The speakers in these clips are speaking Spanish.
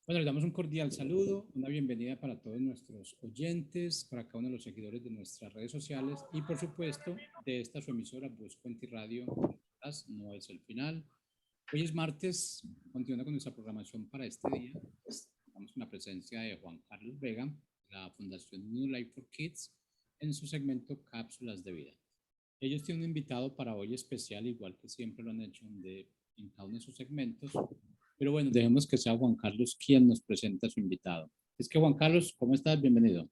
Bueno, les damos un cordial saludo, una bienvenida para todos nuestros oyentes, para cada uno de los seguidores de nuestras redes sociales y, por supuesto, de esta su emisora Buscuenti Radio. No es el final. Hoy es martes, continuando con nuestra programación para este día. Estamos con la presencia de Juan Carlos Vega, de la Fundación New Life for Kids, en su segmento Cápsulas de Vida. Ellos tienen un invitado para hoy especial, igual que siempre lo han hecho en cada uno de sus segmentos. Pero bueno, dejemos que sea Juan Carlos quien nos presenta a su invitado. Es que Juan Carlos, ¿cómo estás? Bienvenido.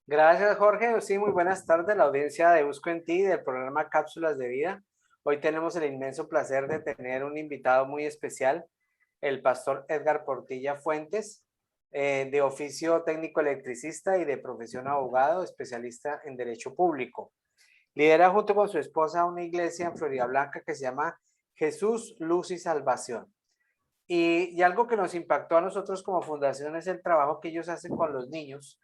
Gracias, Jorge. Sí, muy buenas tardes, la audiencia de Busco en Ti del programa Cápsulas de Vida. Hoy tenemos el inmenso placer de tener un invitado muy especial, el pastor Edgar Portilla Fuentes, de oficio técnico electricista y de profesión abogado, especialista en derecho público. Lidera junto con su esposa una iglesia en Florida Blanca que se llama Jesús, Luz y Salvación. Y algo que nos impactó a nosotros como fundación es el trabajo que ellos hacen con los niños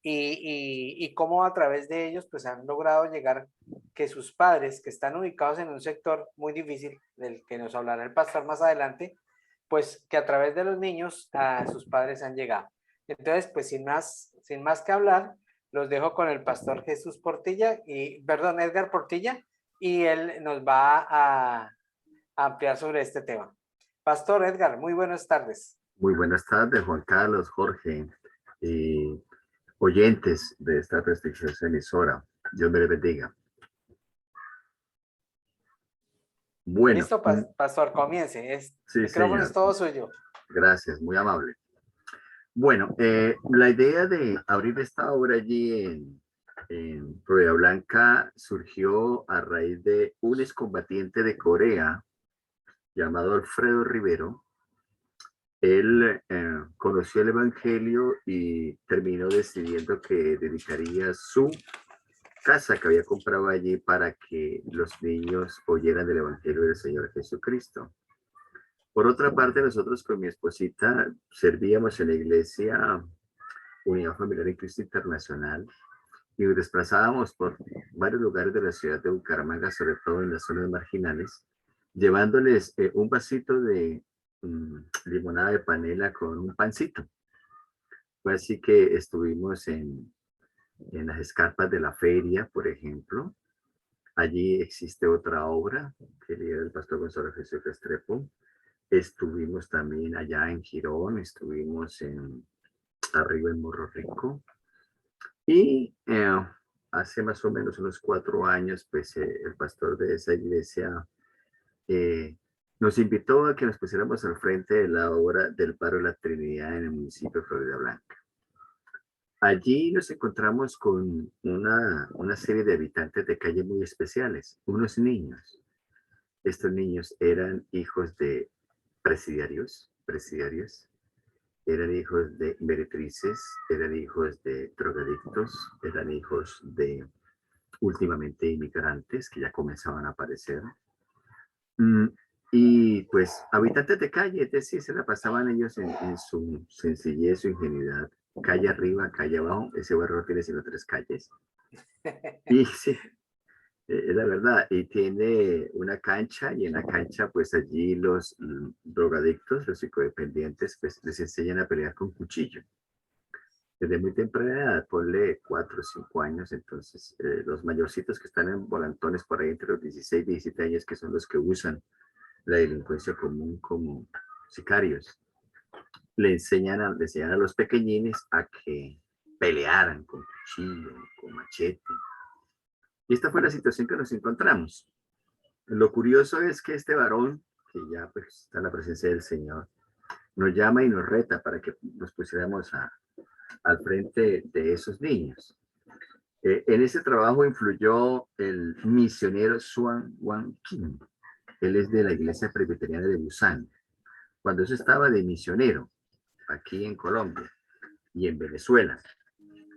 y cómo a través de ellos pues han logrado llegar que sus padres que están ubicados en un sector muy difícil del que nos hablará el pastor más adelante, pues que a través de los niños a sus padres han llegado. Entonces pues sin más que hablar, los dejo con el pastor Jesús Portilla Edgar Portilla, y él nos va a ampliar sobre este tema. Pastor Edgar, muy buenas tardes. Muy buenas tardes, Juan Carlos, Jorge y oyentes de esta prestigiosa emisora. Dios me les bendiga. Bueno. Listo, pastor, comience. Sí, Micrófono señor. es todo suyo. Gracias, muy amable. Bueno, la idea de abrir esta obra allí en Florida Blanca surgió a raíz de un excombatiente de Corea llamado Alfredo Rivero. Él conoció el Evangelio y terminó decidiendo que dedicaría su casa que había comprado allí para que los niños oyeran del Evangelio del Señor Jesucristo. Por otra parte, nosotros con mi esposita servíamos en la iglesia Unidad Familiar en Cristo Internacional y nos desplazábamos por varios lugares de la ciudad de Bucaramanga, sobre todo en las zonas marginales, llevándoles un vasito de limonada de panela con un pancito. Fue así que estuvimos en las escarpas de la feria, por ejemplo. Allí existe otra obra que lidera el pastor Gonzalo Jesús Restrepo. Estuvimos también allá en Girón, estuvimos arriba en Morro Rico. Y hace más o menos unos 4 años, pues el pastor de esa iglesia nos invitó a que nos pusiéramos al frente de la obra del Paro de la Trinidad en el municipio de Florida Blanca. Allí nos encontramos con una serie de habitantes de calle muy especiales, unos niños. Estos niños eran hijos de presidiarios, eran hijos de meretrices, eran hijos de drogadictos, eran hijos de últimamente inmigrantes que ya comenzaban a aparecer. Y pues habitantes de calle, es decir, se la pasaban ellos en su sencillez, su ingenuidad. Calle arriba, calle abajo, ese barrio tiene sino 3 calles. Y sí, es la verdad, y tiene una cancha, y en la cancha pues allí los drogadictos, los psicodependientes, pues les enseñan a pelear con cuchillo. Desde muy temprana edad, ponle 4 o 5 años, entonces los mayorcitos que están en volantones por ahí entre los 16 y 17 años, que son los que usan la delincuencia común como sicarios, le enseñan a los pequeñines a que pelearan con cuchillo, con machete. Y esta fue la situación que nos encontramos. Lo curioso es que este varón, que ya pues está en la presencia del Señor, nos llama y nos reta para que nos pusiéramos al frente de esos niños. En ese trabajo influyó el misionero Swan Wan Kim. Él es de la iglesia presbiteriana de Busan. Cuando eso estaba de misionero aquí en Colombia y en Venezuela,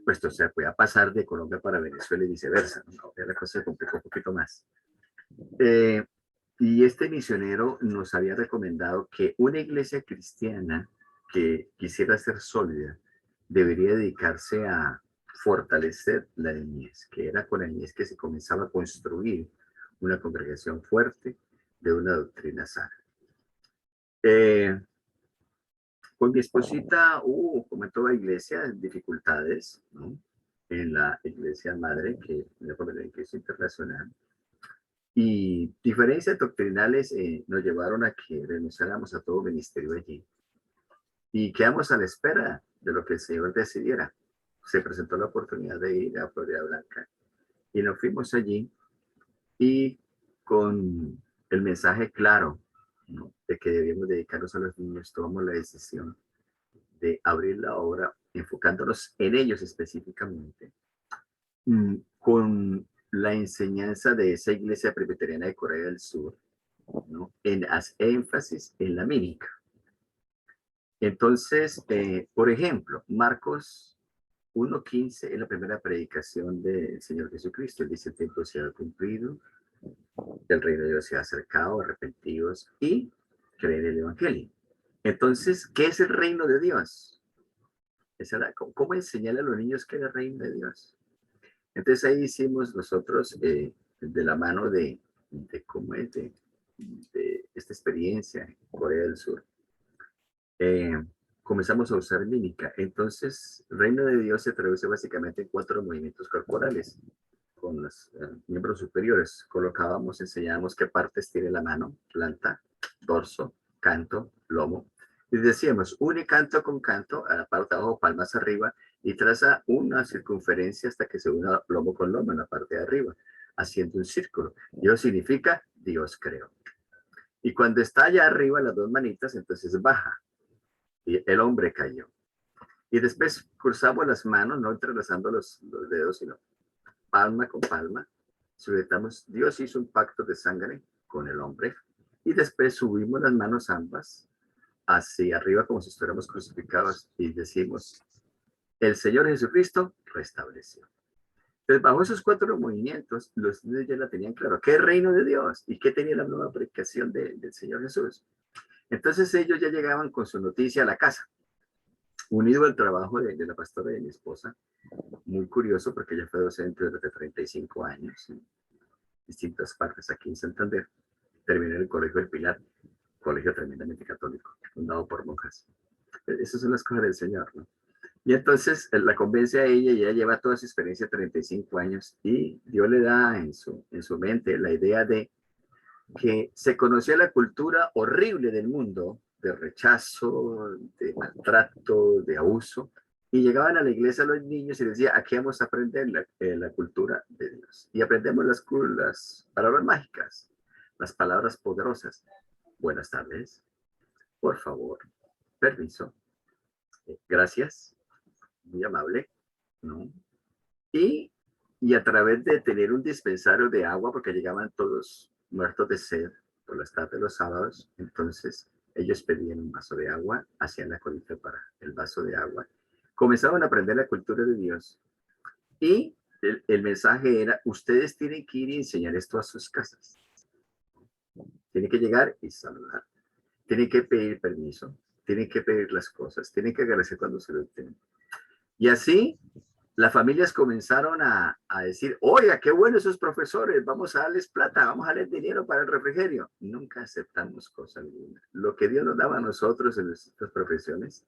pues o sea, podía pasar de Colombia para Venezuela y viceversa, ¿no? La cosa se complicó un poquito más. Y este misionero nos había recomendado que una iglesia cristiana que quisiera ser sólida debería dedicarse a fortalecer la niñez, que era con la niñez que se comenzaba a construir una congregación fuerte de una doctrina sana. Con mi esposita hubo, como en toda iglesia, dificultades, ¿no? En la iglesia madre, que es la Iglesia Internacional. Y diferencias doctrinales nos llevaron a que renunciáramos a todo ministerio allí. Y quedamos a la espera de lo que el Señor decidiera. Se presentó la oportunidad de ir a Florida Blanca y nos fuimos allí y con el mensaje claro, ¿no?, de que debíamos dedicarnos a los niños, tomamos la decisión de abrir la obra enfocándonos en ellos específicamente, con la enseñanza de esa iglesia presbiteriana de Corea del Sur, ¿no?, en énfasis en la mímica. Entonces, por ejemplo, Marcos 1:15 es la primera predicación del Señor Jesucristo. Él dice: el tiempo se ha cumplido, el reino de Dios se ha acercado, arrepentidos y creen el Evangelio. Entonces, ¿qué es el reino de Dios? ¿Cómo enseñarle a los niños qué es el reino de Dios? Entonces ahí hicimos nosotros, de la mano cómo es, de esta experiencia en Corea del Sur, comenzamos a usar mímica. Entonces, el reino de Dios se traduce básicamente en 4 movimientos corporales. Con los miembros superiores colocábamos, enseñábamos qué partes tiene la mano: planta, dorso, canto, lomo. Y decíamos, une canto con canto, a la parte de abajo, palmas arriba, y traza una circunferencia hasta que se una lomo con lomo en la parte de arriba, haciendo un círculo. Dios significa Dios creó. Y cuando está allá arriba, las 2 manitas, entonces baja. Y el hombre cayó. Y después cruzamos las manos, no entrelazando los dedos, sino palma con palma. Sujetamos, Dios hizo un pacto de sangre con el hombre. Y después subimos las manos ambas hacia arriba como si estuviéramos crucificados y decimos: el Señor Jesucristo restableció. Entonces, bajo esos 4 movimientos, los niños ya la tenían claro. ¿Qué reino de Dios? ¿Y qué tenía la nueva predicación del Señor Jesús? Entonces ellos ya llegaban con su noticia a la casa, unido al trabajo de la pastora de mi esposa. Muy curioso, porque ella fue docente durante 35 años en distintas partes aquí en Santander. Terminé en el Colegio del Pilar, colegio tremendamente católico, fundado por monjas. Esas son las cosas del Señor, ¿no? Y entonces la convence a ella y ella lleva toda su experiencia, 35 años, y Dios le da en su mente la idea de que se conocía la cultura horrible del mundo, de rechazo, de maltrato, de abuso, y llegaban a la iglesia los niños y decía: aquí vamos a aprender la cultura de Dios. Y aprendemos las palabras mágicas, las palabras poderosas. Buenas tardes, por favor, permiso, gracias, muy amable, ¿no? Y a través de tener un dispensario de agua, porque llegaban todos muertos de sed por las tardes de los sábados, entonces ellos pedían un vaso de agua, hacían la colita para el vaso de agua, comenzaron a aprender la cultura de Dios. Y el mensaje era: ustedes tienen que ir y enseñar esto a sus casas. Tienen que llegar y saludar. Tienen que pedir permiso. Tienen que pedir las cosas. Tienen que agradecer cuando se lo tienen. Y así las familias comenzaron a decir: oiga, qué bueno esos profesores, vamos a darles plata, vamos a darles dinero para el refrigerio. Nunca aceptamos cosa alguna. Lo que Dios nos daba a nosotros en nuestras profesiones,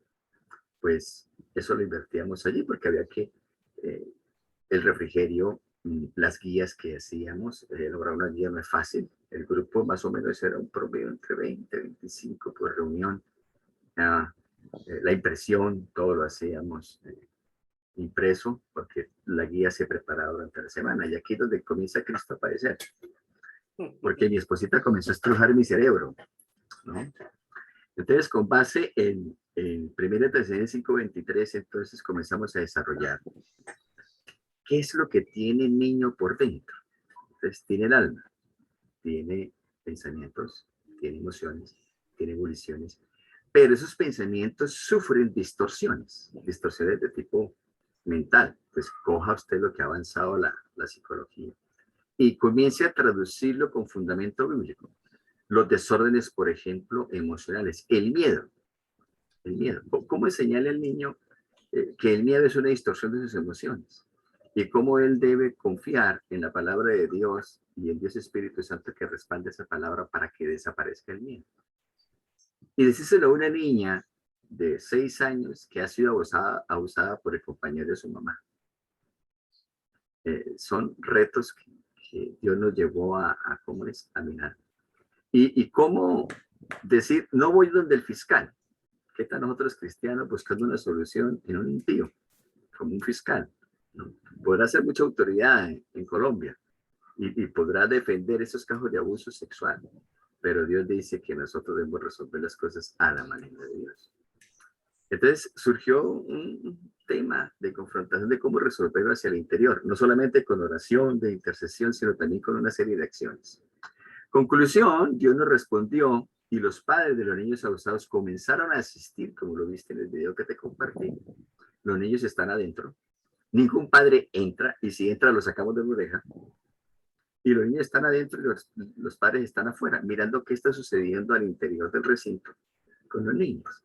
pues eso lo invertíamos allí, porque había que, el refrigerio, las guías que hacíamos, lograr una guía no es fácil. El grupo más o menos era un promedio entre 20 25 por reunión. La impresión, todo lo hacíamos impreso, porque la guía se preparaba durante la semana. Y aquí es donde comienza Cristo a aparecer, porque mi esposita comenzó a estrujar mi cerebro, ¿no? Entonces, con base en 1 Tesalonicenses 5:23, entonces comenzamos a desarrollar qué es lo que tiene el niño por dentro. Entonces, tiene el alma, tiene pensamientos, tiene emociones, tiene ebulliciones, pero esos pensamientos sufren distorsiones de tipo mental. Pues coja usted lo que ha avanzado la psicología y comience a traducirlo con fundamento bíblico. Los desórdenes, por ejemplo, emocionales, el miedo. ¿Cómo enseñarle al niño que el miedo es una distorsión de sus emociones? Y cómo él debe confiar en la palabra de Dios y en Dios Espíritu Santo que respalde esa palabra para que desaparezca el miedo. Y decírselo a una niña de 6 años que ha sido abusada por el compañero de su mamá. Son retos que Dios nos llevó a cómo examinar. Y cómo decir, no voy donde el fiscal. ¿Qué tal nosotros cristianos buscando una solución en un impío, como un fiscal? ¿No? Podrá ser mucha autoridad en Colombia y podrá defender esos casos de abuso sexual, pero Dios dice que nosotros debemos resolver las cosas a la manera de Dios. Entonces surgió un tema de confrontación de cómo resolverlo hacia el interior, no solamente con oración de intercesión, sino también con una serie de acciones. Conclusión, Dios nos respondió y los padres de los niños abusados comenzaron a asistir, como lo viste en el video que te compartí. Los niños están adentro, ningún padre entra y si entra lo sacamos de la oreja. Y los niños están adentro y los padres están afuera, mirando qué está sucediendo al interior del recinto con los niños.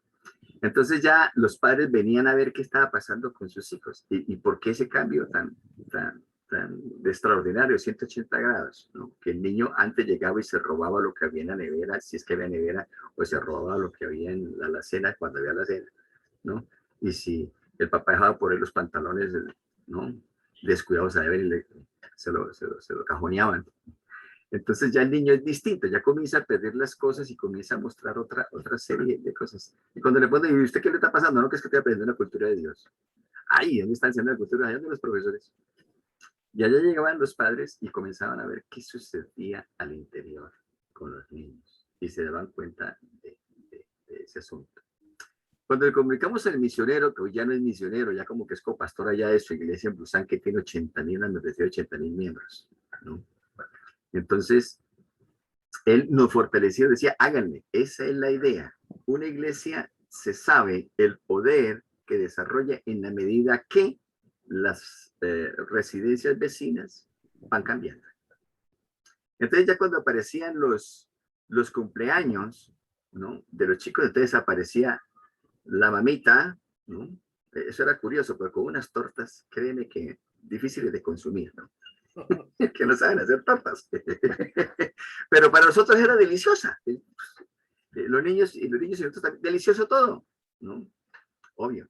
Entonces ya los padres venían a ver qué estaba pasando con sus hijos y por qué ese cambio tan de extraordinario, 180 grados, ¿no? Que el niño antes llegaba y se robaba lo que había en la nevera, si es que había nevera, o se robaba lo que había en la alacena cuando había alacena, ¿no? Y si el papá dejaba por ahí los pantalones, ¿no? Descuidados a ver, se lo cajoneaban. Entonces ya el niño es distinto, ya comienza a pedir las cosas y comienza a mostrar otra serie de cosas. Y cuando le ponen, ¿y usted qué le está pasando? No, que es que estoy aprendiendo la cultura de Dios. Ay, ¿dónde está enseñando la cultura? Allá de los profesores. Y allá llegaban los padres y comenzaban a ver qué sucedía al interior con los niños. Y se daban cuenta de ese asunto. Cuando le comunicamos al misionero, que hoy ya no es misionero, ya como que es copastor allá de su iglesia en Busan, que tiene 80,000 miembros, ¿no? Entonces, él nos fortaleció, decía, háganle, esa es la idea. Una iglesia se sabe el poder que desarrolla en la medida que las residencias vecinas van cambiando. Entonces ya cuando aparecían los cumpleaños, ¿no? De los chicos, entonces aparecía la mamita, ¿no? Eso era curioso, porque con unas tortas, créeme que difíciles de consumir, ¿no? Que no saben hacer tortas. Pero para nosotros era deliciosa. Los niños y nosotros también, delicioso todo, ¿no? Obvio.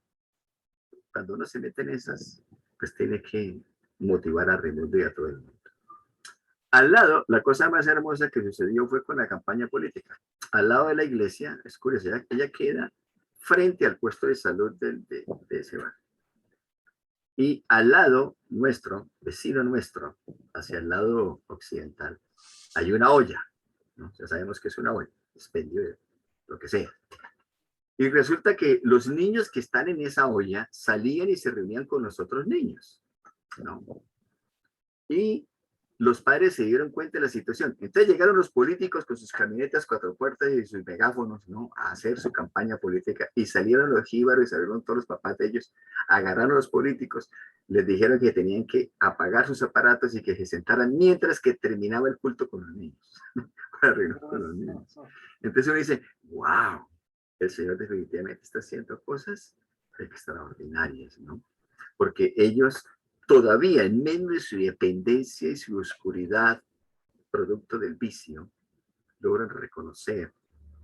Cuando uno se mete en esas, pues tiene que motivar a Raimundo y a todo el mundo. Al lado, la cosa más hermosa que sucedió fue con la campaña política. Al lado de la iglesia, es curioso, ella queda frente al puesto de salud de ese barrio. Y al lado nuestro, vecino nuestro, hacia el lado occidental, hay una olla, ¿no? Ya sabemos que es una olla, expendio de lo que sea. Y resulta que los niños que están en esa olla salían y se reunían con los otros niños, ¿no? Y los padres se dieron cuenta de la situación. Entonces llegaron los políticos con sus camionetas 4 puertas y sus megáfonos, ¿no? A hacer su campaña política. Y salieron los jíbaros y salieron todos los papás de ellos. Agarraron a los políticos, les dijeron que tenían que apagar sus aparatos y que se sentaran mientras que terminaba el culto con los niños. Para reunirnos con los niños. Entonces uno dice, wow, el Señor definitivamente está haciendo cosas extraordinarias, ¿no? Porque ellos todavía en medio de su dependencia y su oscuridad, producto del vicio, logran reconocer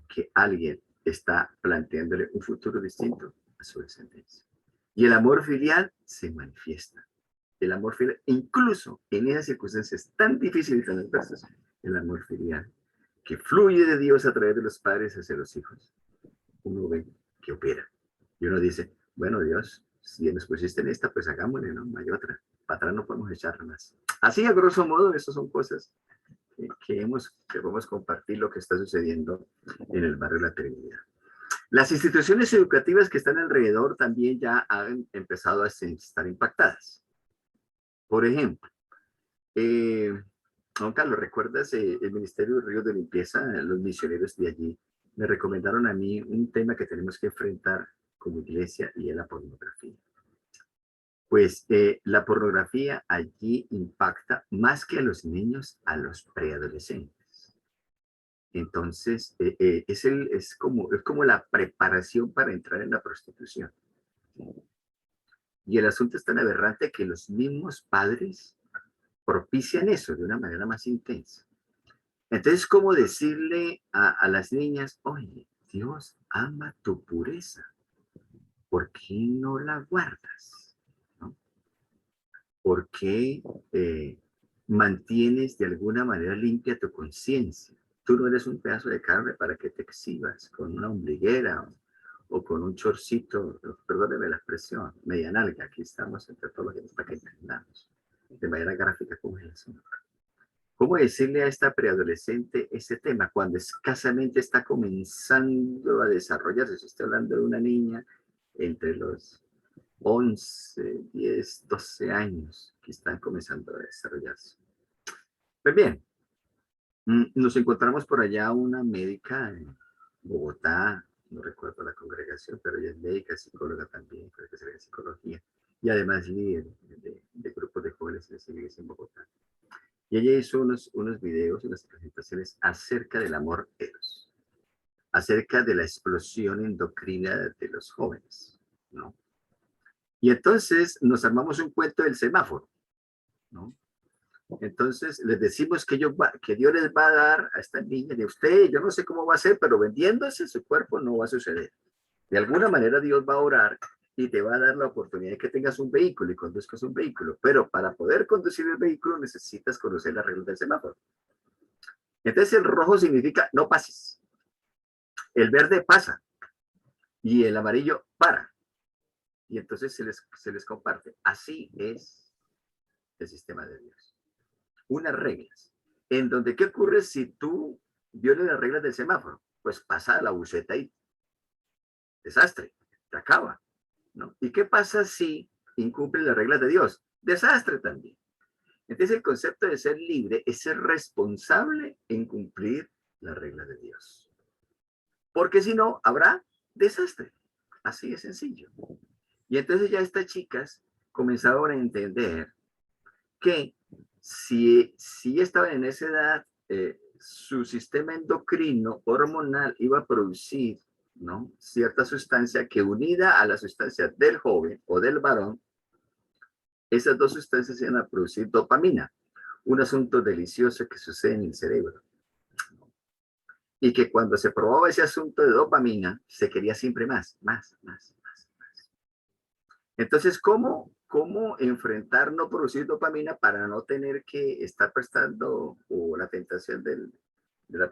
que alguien está planteándole un futuro distinto a su descendencia. Y el amor filial se manifiesta. El amor filial, incluso en esas circunstancias tan difíciles y tan adversas, el amor filial, que fluye de Dios a través de los padres hacia los hijos, uno ve que opera. Y uno dice, bueno, Dios, si nos pusiste en esta, pues hagámosle, ¿no? No hay otra. Para atrás no podemos echarla más. Así, a grosso modo, estas son cosas que podemos compartir lo que está sucediendo en el barrio de la Trinidad. Las instituciones educativas que están alrededor también ya han empezado a estar impactadas. Por ejemplo, Juan Carlos, ¿recuerdas el Ministerio de Ríos de Limpieza? Los misioneros de allí me recomendaron a mí un tema que tenemos que enfrentar como iglesia y es la pornografía. Pues la pornografía allí impacta más que a los niños, a los preadolescentes. Entonces, es como la preparación para entrar en la prostitución. Y el asunto es tan aberrante que los mismos padres propician eso de una manera más intensa. Entonces, ¿cómo decirle a las niñas, oye, Dios ama tu pureza? ¿por qué no la guardas? ¿No? ¿Por qué mantienes de alguna manera limpia tu conciencia? Tú no eres un pedazo de carne para que te exhibas con una ombliguera o con un chorcito, perdóneme la expresión, media nalga. Aquí estamos entre todos los para que entendamos de manera gráfica cómo es el asunto. ¿Cómo decirle a esta preadolescente ese tema cuando escasamente está comenzando a desarrollarse? Si estoy hablando de una niña entre los 11, 10, 12 años que están comenzando a desarrollarse. Pues bien, nos encontramos por allá una médica en Bogotá, no recuerdo la congregación, pero ella es médica, psicóloga también, creo que sería de psicología, y además líder de grupos de jóvenes en esa iglesia en Bogotá. Y ella hizo unos videos, unas presentaciones acerca del amor eros, acerca de la explosión endocrina de los jóvenes, ¿no? Y entonces nos armamos un cuento del semáforo, ¿no? Entonces les decimos que Dios les va a dar a esta niña de usted, yo no sé cómo va a ser, pero vendiéndose su cuerpo no va a suceder. De alguna manera Dios va a orar y te va a dar la oportunidad de que tengas un vehículo y conduzcas un vehículo, pero para poder conducir el vehículo necesitas conocer las reglas del semáforo. Entonces el rojo significa no pases, el verde pasa y el amarillo para. Y entonces se les comparte. Así es el sistema de Dios. Unas reglas. En donde, ¿qué ocurre si tú violas las reglas del semáforo? Pues pasa la buceta y desastre, te acaba, ¿no? ¿Y qué pasa si incumple las reglas de Dios? Desastre también. Entonces el concepto de ser libre es ser responsable en cumplir las reglas de Dios. Porque si no, habrá desastre. Así de sencillo. Y entonces ya estas chicas comenzaron a entender que si estaban en esa edad, su sistema endocrino hormonal iba a producir, ¿no?, cierta sustancia que, unida a la sustancia del joven o del varón, esas dos sustancias iban a producir dopamina, un asunto delicioso que sucede en el cerebro. Y que cuando se probaba ese asunto de dopamina, se quería siempre más, más, más, más, más. Entonces, ¿cómo enfrentar no producir dopamina para no tener que estar prestando o la tentación de la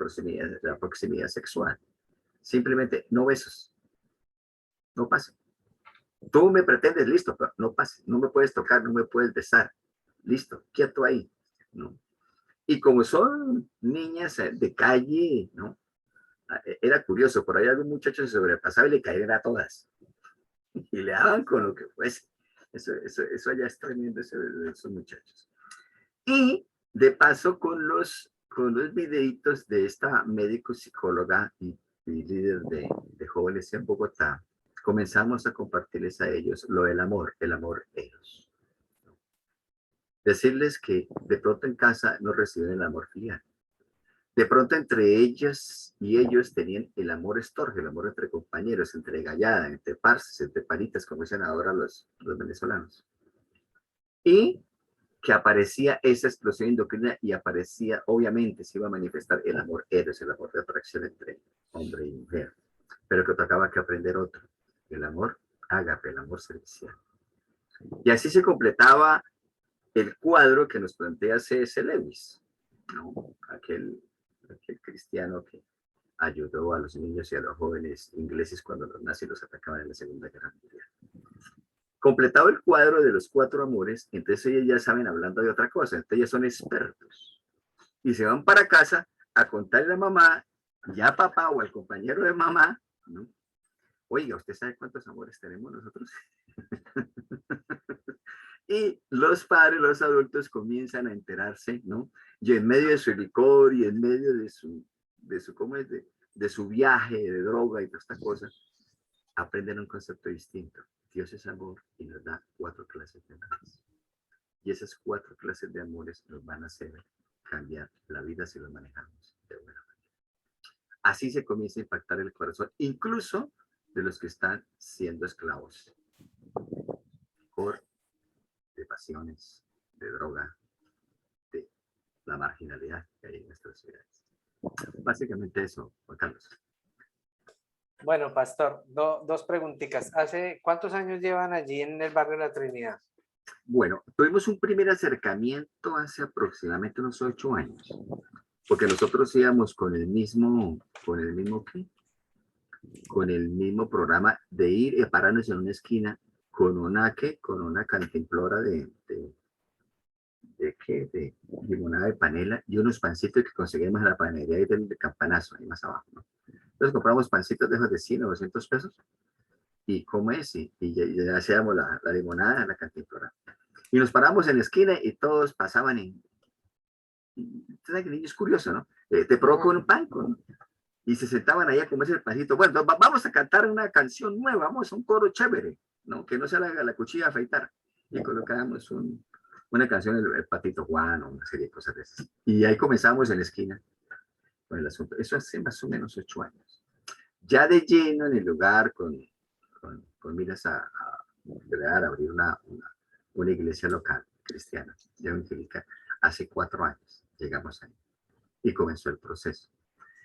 proximidad sexual? Simplemente no besos, no pasa. Tú me pretendes, listo, pero no pase, no me puedes tocar, no me puedes besar, listo, quieto ahí, ¿no? Y como son niñas de calle, ¿no? Era curioso, por ahí algún muchacho se sobrepasaba y le caían a todas. Y le daban con lo que fuese. Eso allá es tremendo, esos muchachos. Y de paso con los videitos de esta médico psicóloga y líder de jóvenes en Bogotá, comenzamos a compartirles a ellos lo del amor, el amor eros. Decirles que de pronto en casa no reciben el amor filial. De pronto entre ellas y ellos tenían el amor estorge, el amor entre compañeros, entre gallada, entre parces, entre paritas, como dicen ahora los venezolanos. Y que aparecía esa explosión endocrina y aparecía, obviamente, se iba a manifestar el amor eros, el amor de atracción entre hombre y mujer. Pero que tocaba que aprender otro, el amor ágape, el amor servicial. Y así se completaba el cuadro que nos plantea C.S. Lewis, ¿no? Aquel cristiano que ayudó a los niños y a los jóvenes ingleses cuando los nazis los atacaban en la Segunda Guerra Mundial. Completado el cuadro de los 4 amores, entonces ellos ya saben hablando de otra cosa, entonces ellos son expertos. Y se van para casa a contarle a la mamá, ya a papá o al compañero de mamá, ¿no? Oiga, ¿usted sabe cuántos amores tenemos nosotros? Y los padres, los adultos comienzan a enterarse, ¿no? Y en medio de su licor y en medio ¿cómo es? De su viaje de droga y toda esta cosa, aprenden un concepto distinto. Dios es amor y nos da 4 clases de amores. Y esas 4 clases de amores nos van a hacer cambiar la vida si los manejamos de buena manera. Así se comienza a impactar el corazón, incluso de los que están siendo esclavos de pasiones, de droga, de la marginalidad que hay en nuestras ciudades. Básicamente eso, Juan Carlos. Bueno, pastor, dos preguntitas. ¿Hace cuántos años llevan allí en el barrio de la Trinidad? Bueno, tuvimos un primer acercamiento hace aproximadamente unos 8 años, porque nosotros íbamos ¿qué? Con el mismo programa de ir y pararnos en una esquina con ¿qué? Con una cantimplora ¿qué? De limonada de panela y unos pancitos que conseguimos en la panadería del Campanazo, ahí más abajo, ¿no? Entonces compramos pancitos de esos de 100 o 200 pesos y ¿cómo es? Ya hacíamos la limonada en la cantimplora. Y nos paramos en la esquina y todos pasaban ¿sabes que el niño es curioso, ¿no? Te provoca un pan y se sentaban ahí a comerse el pancito. Bueno, vamos a cantar una canción nueva, vamos a un coro chévere, ¿no? Que no sea la cuchilla a afeitar. Y colocábamos una canción, el Patito Juan o una serie de cosas de esas. Y ahí comenzamos en la esquina con el asunto. Eso hace más o menos 8 años. Ya de lleno en el lugar con miras a crear, abrir una iglesia local cristiana, ya evangélica, hace 4 años llegamos ahí y comenzó el proceso.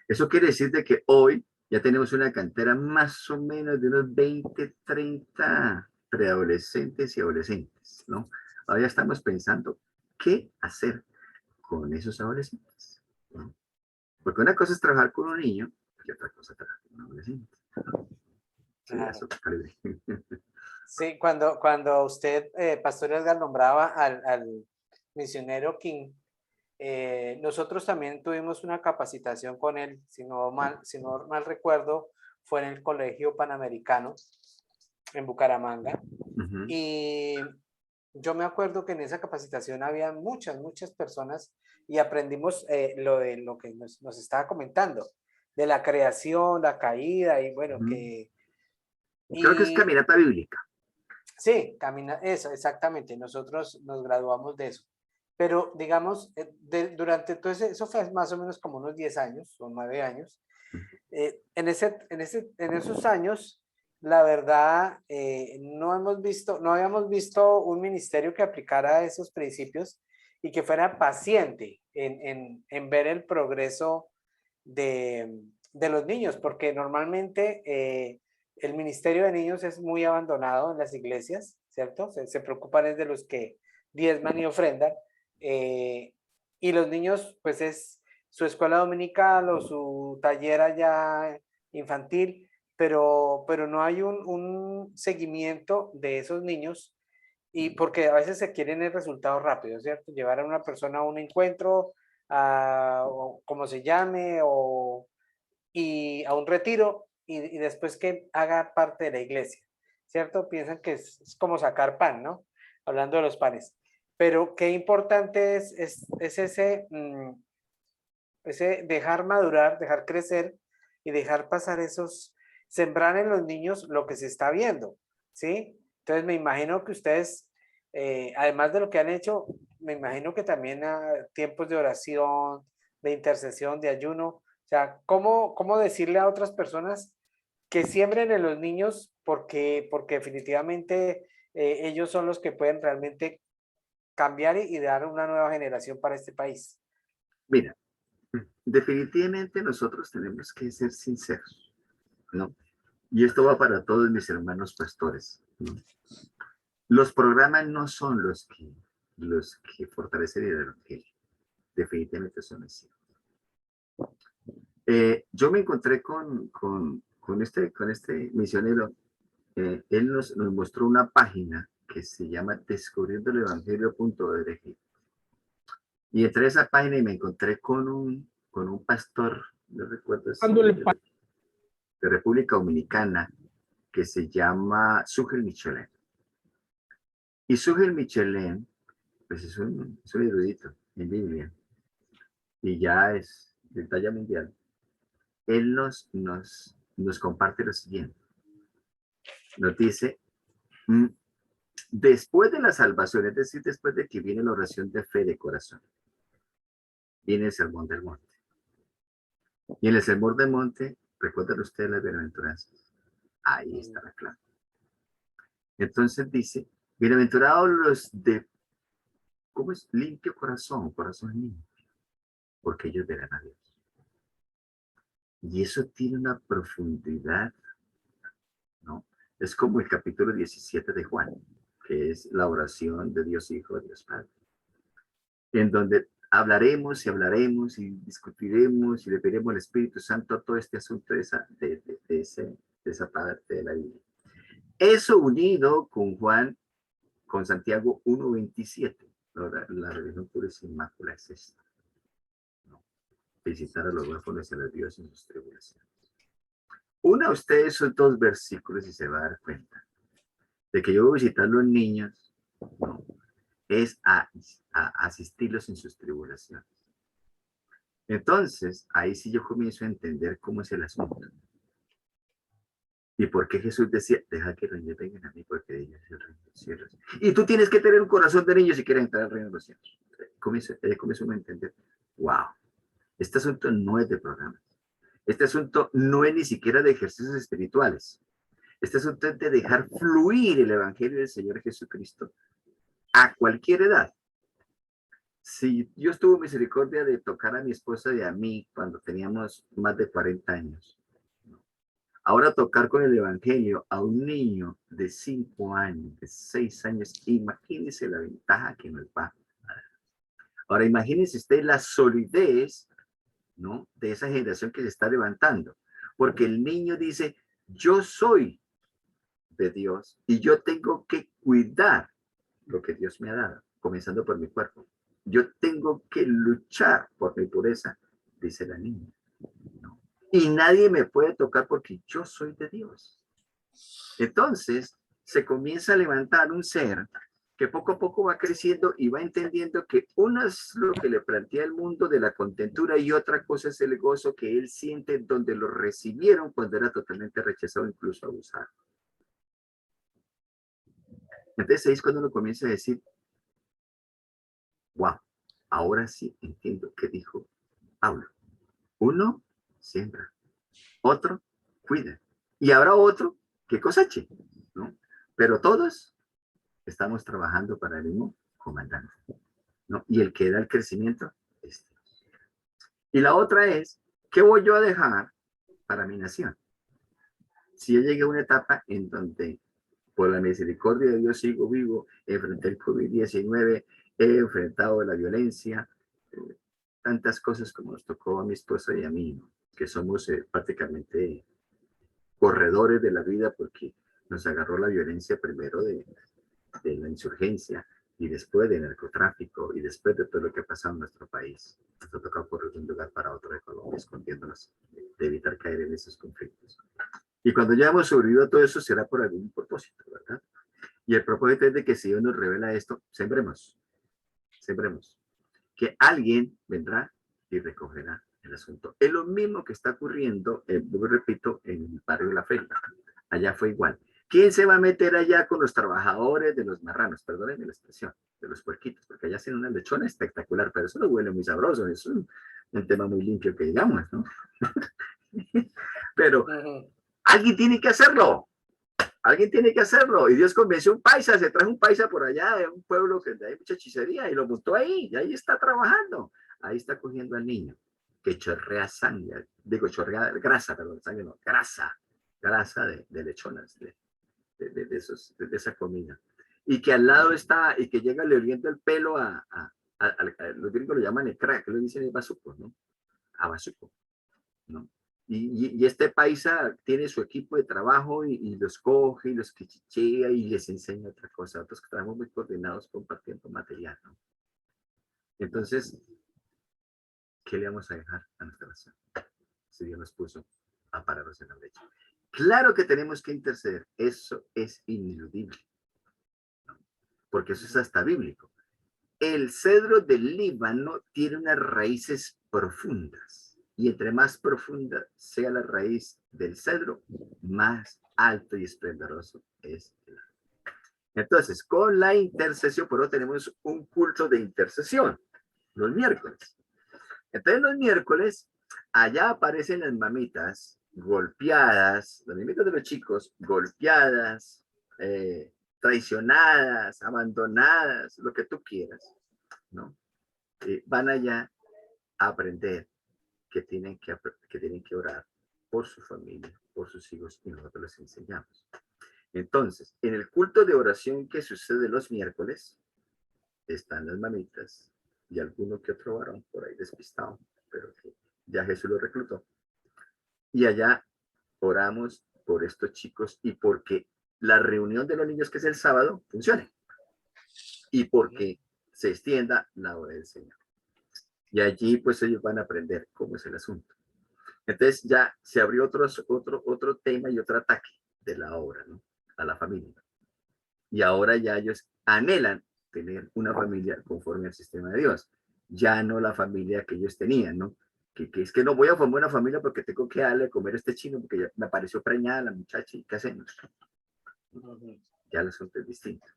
Eso quiere decir de que hoy ya tenemos una cantera más o menos de unos 20, 30 preadolescentes y adolescentes, ¿no? Ahora ya estamos pensando qué hacer con esos adolescentes, ¿no? Porque una cosa es trabajar con un niño y otra cosa es trabajar con un adolescente. Sí, Claro. eso calibre. Sí, cuando usted, Pastor Edgar, nombraba al misionero King, nosotros también tuvimos una capacitación con él, si no mal recuerdo, fue en el Colegio Panamericano en Bucaramanga. Uh-huh. Y yo me acuerdo que en esa capacitación había muchas personas y aprendimos lo que nos estaba comentando, de la creación, la caída y bueno, Uh-huh. que... Creo que es Y caminata bíblica. sí, camina, eso, exactamente, nosotros nos graduamos de eso. Pero digamos, durante todo eso fue más o menos como unos 10 años o 9 años. En esos años, la verdad, no habíamos visto un ministerio que aplicara esos principios y que fuera paciente en ver el progreso de los niños, porque normalmente el ministerio de niños es muy abandonado en las iglesias, ¿cierto? Se preocupan es de los que diezman y ofrendan, eh, y los niños, pues es su escuela dominical o su taller allá infantil, pero no hay un seguimiento de esos niños y porque a veces se quieren el resultado rápido, ¿cierto? Llevar a una persona a un encuentro, o como se llame, y a un retiro y después que haga parte de la iglesia, ¿cierto? Piensan que es como sacar pan, ¿no? Hablando de los panes. Pero qué importante es ese dejar madurar, dejar crecer y dejar pasar sembrar en los niños lo que se está viendo, ¿sí? Entonces me imagino que ustedes, además de lo que han hecho, me imagino que también tiempos de oración, de intercesión, de ayuno, o sea, ¿cómo decirle a otras personas que siembren en los niños porque definitivamente ellos son los que pueden realmente cambiar y dar una nueva generación para este país? Mira, definitivamente nosotros tenemos que ser sinceros, ¿no? Y esto va para todos mis hermanos pastores, ¿no? Los programas no son los que fortalecen el evangelio. Definitivamente son así. Yo me encontré con este misionero. Él nos mostró una página que se llama descubriendoelevangelio.org. Y entré a esa página y me encontré con un pastor, no recuerdo si de República Dominicana, que se llama Sugel Michelén. Y Sugel Michelén, pues es un erudito en Biblia y ya es de talla mundial. Él nos comparte lo siguiente. Nos dice, después de la salvación, es decir, después de que viene la oración de fe de corazón, viene el sermón del monte. Y en el sermón del monte, recuerden ustedes las bienaventuranzas. Ahí está la clave. Entonces dice, bienaventurados los de, ¿cómo es? Limpio corazón limpio, porque ellos verán a Dios. Y eso tiene una profundidad, ¿no? Es como el capítulo 17 de Juan, que es la oración de Dios Hijo, de Dios Padre, en donde hablaremos y discutiremos y le pediremos al Espíritu Santo todo este asunto de esa parte de la Biblia. Eso unido con Juan, con Santiago 1:27, ¿no? La religión pura y sin mácula es esta, ¿no? Visitar a los huérfanos y a los viudas en sus tribulaciones. Una usted esos dos versículos y se va a dar cuenta de que yo voy a visitar a los niños, ¿no? Es a asistirlos en sus tribulaciones. Entonces, ahí sí yo comienzo a entender cómo es el asunto. ¿Y por qué Jesús decía, deja que los niños vengan a mí porque de ellos es el reino de los cielos? Y tú tienes que tener un corazón de niño si quieres entrar al reino de los cielos. Comienzo a entender, wow, este asunto no es de programas. Este asunto no es ni siquiera de ejercicios espirituales. Este asunto es de dejar fluir el evangelio del Señor Jesucristo a cualquier edad. Si Dios tuvo misericordia de tocar a mi esposa y a mí cuando teníamos más de 40 años, ahora tocar con el evangelio a un niño de 5 años, de 6 años, imagínense la ventaja que nos va a dar. Ahora imagínense usted la solidez, ¿no?, de esa generación que se está levantando, porque el niño dice, yo soy de Dios y yo tengo que cuidar lo que Dios me ha dado, comenzando por mi cuerpo. Yo tengo que luchar por mi pureza, dice la niña, ¿no? Y nadie me puede tocar porque yo soy de Dios. Entonces se comienza a levantar un ser que poco a poco va creciendo y va entendiendo que una es lo que le plantea el mundo de la contentura y otra cosa es el gozo que él siente donde lo recibieron cuando era totalmente rechazado, incluso abusado. Entonces ahí es cuando uno comienza a decir, wow, ahora sí entiendo qué dijo Pablo. Uno siembra, otro cuida y habrá otro que coseche, ¿no? Pero todos estamos trabajando para el mismo comandante, ¿no? Y el que da el crecimiento es Dios. Y la otra es, ¿qué voy yo a dejar para mi nación? Si yo llegué a una etapa en donde por la misericordia de Dios sigo vivo, enfrenté el COVID-19, he enfrentado la violencia, tantas cosas como nos tocó a mi esposa y a mí, ¿no?, que somos prácticamente corredores de la vida porque nos agarró la violencia primero de la insurgencia y después del narcotráfico y después de todo lo que ha pasado en nuestro país. Nos ha tocado correr de un lugar para otro de Colombia escondiéndonos de evitar caer en esos conflictos. Y cuando ya hemos sobrevivido a todo eso será por algún propósito, ¿verdad? Y el propósito es de que si Dios nos revela esto, sembremos, sembremos. Que alguien vendrá y recogerá el asunto. Es lo mismo que está ocurriendo, repito, en el barrio de La Feria. Allá fue igual. ¿Quién se va a meter allá con los trabajadores de los marranos? Perdónenme la expresión, de los puerquitos, porque allá hacen una lechona espectacular, pero eso no huele muy sabroso, es un tema muy limpio que digamos, ¿no? Pero alguien tiene que hacerlo. Alguien tiene que hacerlo. Y Dios convenció a un paisa, se trajo un paisa por allá de un pueblo que hay mucha hechicería y lo montó ahí. Y ahí está trabajando. Ahí está cogiendo al niño que chorrea sangre. Digo, chorrea grasa, perdón, sangre no, grasa de lechonas, de esa comida. Y que al lado está, y que llega le oliendo el pelo a los gringos lo llaman el crack, lo dicen el bazuco, ¿no? A bazuco, ¿no? Y este paisa tiene su equipo de trabajo y los coge y los quichichea y les enseña otra cosa. Otros que estamos muy coordinados compartiendo material, ¿no? Entonces, ¿qué le vamos a dejar a nuestra nación? Si Dios nos puso a pararnos en la brecha. Claro que tenemos que interceder. Eso es ineludible, ¿no? Porque eso es hasta bíblico. El cedro del Líbano tiene unas raíces profundas. Y entre más profunda sea la raíz del cedro, más alto y esplendoroso es el árbol. Entonces, con la intercesión, por eso tenemos un culto de intercesión los miércoles. Entonces, los miércoles, allá aparecen las mamitas golpeadas, las mamitas de los chicos, golpeadas, traicionadas, abandonadas, lo que tú quieras, ¿no? Van allá a aprender que tienen que orar por su familia, por sus hijos, y nosotros les enseñamos. Entonces, en el culto de oración que sucede los miércoles, están las mamitas y alguno que otro varón por ahí despistado, pero que ya Jesús lo reclutó. Y allá oramos por estos chicos y porque la reunión de los niños, que es el sábado, funcione. Y porque se extienda la obra del Señor. Y allí pues ellos van a aprender cómo es el asunto. Entonces ya se abrió otro tema y otro ataque de la obra, ¿no? A la familia. Y ahora ya ellos anhelan tener una familia conforme al sistema de Dios. Ya no la familia que ellos tenían, ¿no? Que es que no voy a formar una familia porque tengo que darle a comer a este chino porque ya me pareció preñada la muchacha y ¿qué hacemos? Ya el asunto es distinto.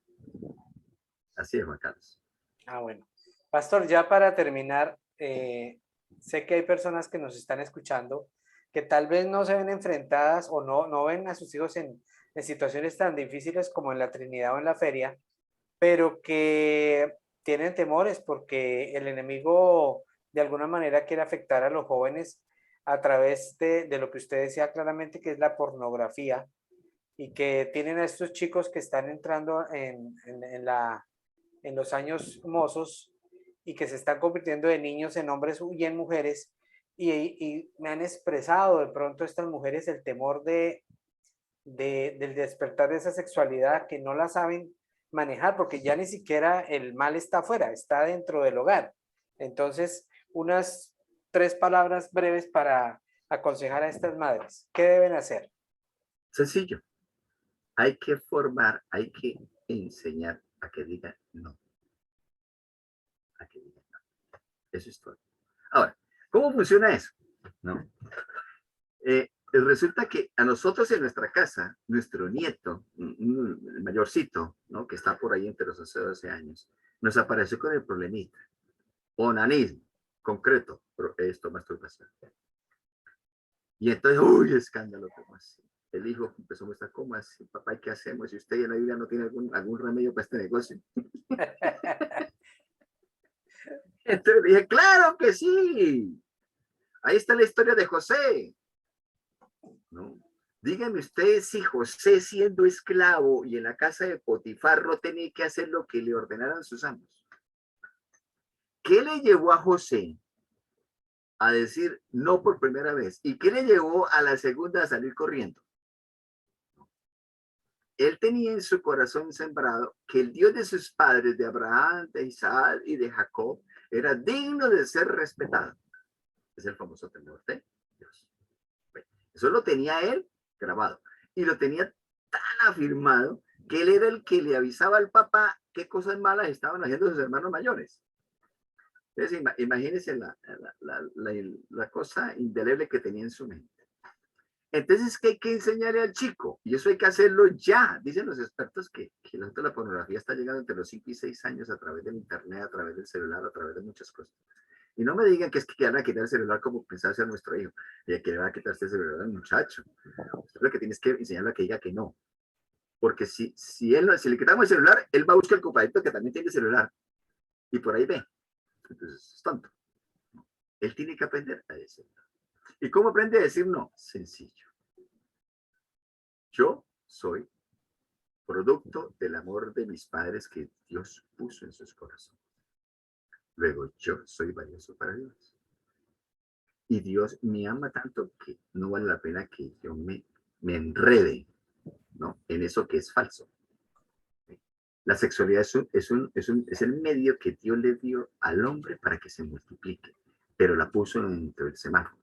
Así es, Juan Carlos. Ah, bueno. Pastor, ya para terminar, sé que hay personas que nos están escuchando que tal vez no se ven enfrentadas o no ven a sus hijos en situaciones tan difíciles como en la Trinidad o en la feria, pero que tienen temores porque el enemigo de alguna manera quiere afectar a los jóvenes a través de lo que usted decía claramente, que es la pornografía, y que tienen a estos chicos que están entrando en los años mozos y que se están convirtiendo de niños en hombres y en mujeres, y me han expresado de pronto estas mujeres el temor del despertar de esa sexualidad, que no la saben manejar porque ya ni siquiera el mal está afuera, está dentro del hogar. Entonces, unas 3 palabras breves para aconsejar a estas madres. ¿Qué deben hacer? Sencillo. Hay que formar, hay que enseñar a que digan no. A que digan no. Eso es todo. Ahora, ¿cómo funciona eso? ¿No? Resulta que a nosotros en nuestra casa, nuestro nieto, el mayorcito, ¿no? Que está por ahí entre los 11 y 12 años, nos apareció con el problemita. Onanismo, concreto, esto, masturbación. Y entonces, uy, escándalo, ¿cómo así? El hijo empezó a mostrar, ¿cómo así, papá? ¿Qué hacemos? Si usted en la Biblia no tiene algún remedio para este negocio. Entonces dije, claro que sí. Ahí está la historia de José. ¿No? Díganme ustedes si José, siendo esclavo y en la casa de Potifar, no tenía que hacer lo que le ordenaran sus amos. ¿Qué le llevó a José a decir no por primera vez? ¿Y qué le llevó a la segunda a salir corriendo? Él tenía en su corazón sembrado que el Dios de sus padres, de Abraham, de Isaac y de Jacob, era digno de ser respetado. Es el famoso temor de Dios. Bueno, eso lo tenía él grabado y lo tenía tan afirmado que él era el que le avisaba al papá qué cosas malas estaban haciendo sus hermanos mayores. Entonces, imagínense la cosa indeleble que tenía en su mente. Entonces, ¿qué hay que enseñarle al chico? Y eso hay que hacerlo ya. Dicen los expertos que la pornografía está llegando entre los 5 y 6 años a través del internet, a través del celular, a través de muchas cosas. Y no me digan que es que van a quitar el celular como pensaba ser nuestro hijo, y que le va a quitar este celular al muchacho. Usted lo que tienes que enseñarle a que diga que no. Porque si le quitamos el celular, él va a buscar el compadrito que también tiene celular. Y por ahí ve. Entonces es tonto. Él tiene que aprender a decir no. ¿Y cómo aprende a decir no? Sencillo. Yo soy producto del amor de mis padres que Dios puso en sus corazones. Luego yo soy valioso para Dios. Y Dios me ama tanto que no vale la pena que yo me enrede, ¿no? En eso que es falso. La sexualidad es el medio que Dios le dio al hombre para que se multiplique, pero la puso dentro del semáforo.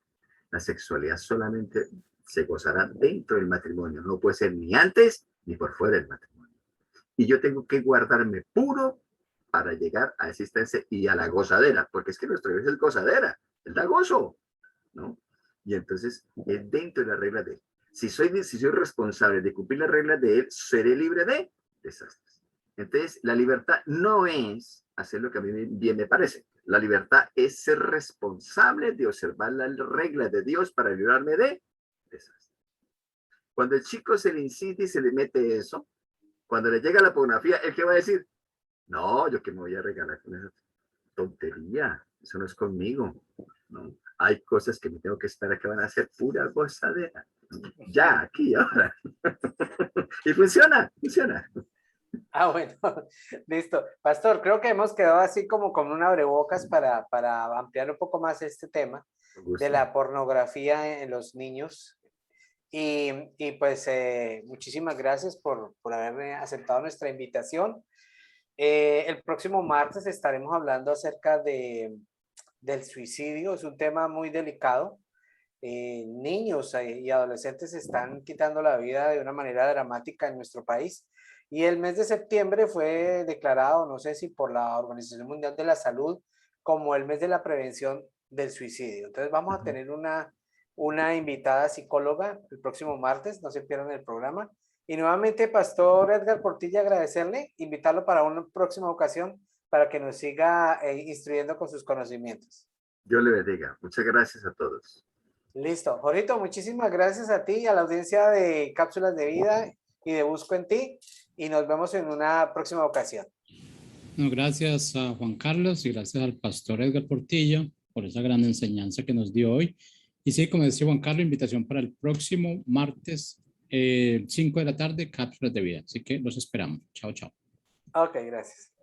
La sexualidad solamente se gozará dentro del matrimonio, no puede ser ni antes ni por fuera del matrimonio. Y yo tengo que guardarme puro para llegar a esa instancia y a la gozadera, porque es que nuestro Dios es gozadera, Él da gozo, ¿no? Y entonces es dentro de la regla de Él. Si soy responsable de cumplir las reglas de Él, seré libre de desastres. Entonces, la libertad no es hacer lo que a mí bien me parece. La libertad es ser responsable de observar las reglas de Dios para librarme de desastres. Cuando el chico se le incita y se le mete eso, cuando le llega la pornografía, ¿el qué va a decir? No, yo que me voy a regalar con esa tontería, eso no es conmigo, ¿no? hay cosas que me tengo que esperar que van a ser pura gozadera. Ya, aquí, ahora. Y funciona, funciona. Ah, bueno, listo. Pastor, creo que hemos quedado así como con un abrebocas para ampliar un poco más este tema Con de gusto. la pornografía en los niños. Y pues muchísimas gracias por haber aceptado nuestra invitación. El próximo martes estaremos hablando acerca del suicidio. Es un tema muy delicado. Niños y adolescentes se están quitando la vida de una manera dramática en nuestro país. Y el mes de septiembre fue declarado, no sé si por la Organización Mundial de la Salud, como el mes de la prevención del suicidio. Entonces vamos a tener una invitada psicóloga el próximo martes, no se pierdan el programa. Y nuevamente, Pastor Edgar Portilla, agradecerle, invitarlo para una próxima ocasión para que nos siga instruyendo con sus conocimientos. Dios le bendiga. Muchas gracias a todos. Listo. Jorito, muchísimas gracias a ti y a la audiencia de Cápsulas de Vida y de Busco en Ti. Y nos vemos en una próxima ocasión. No, gracias a Juan Carlos y gracias al pastor Edgar Portilla por esa gran enseñanza que nos dio hoy. Y sí, como decía Juan Carlos, invitación para el próximo martes, 5 de la tarde, Cápsulas de Vida. Así que los esperamos. Chao, chao. Ok, gracias.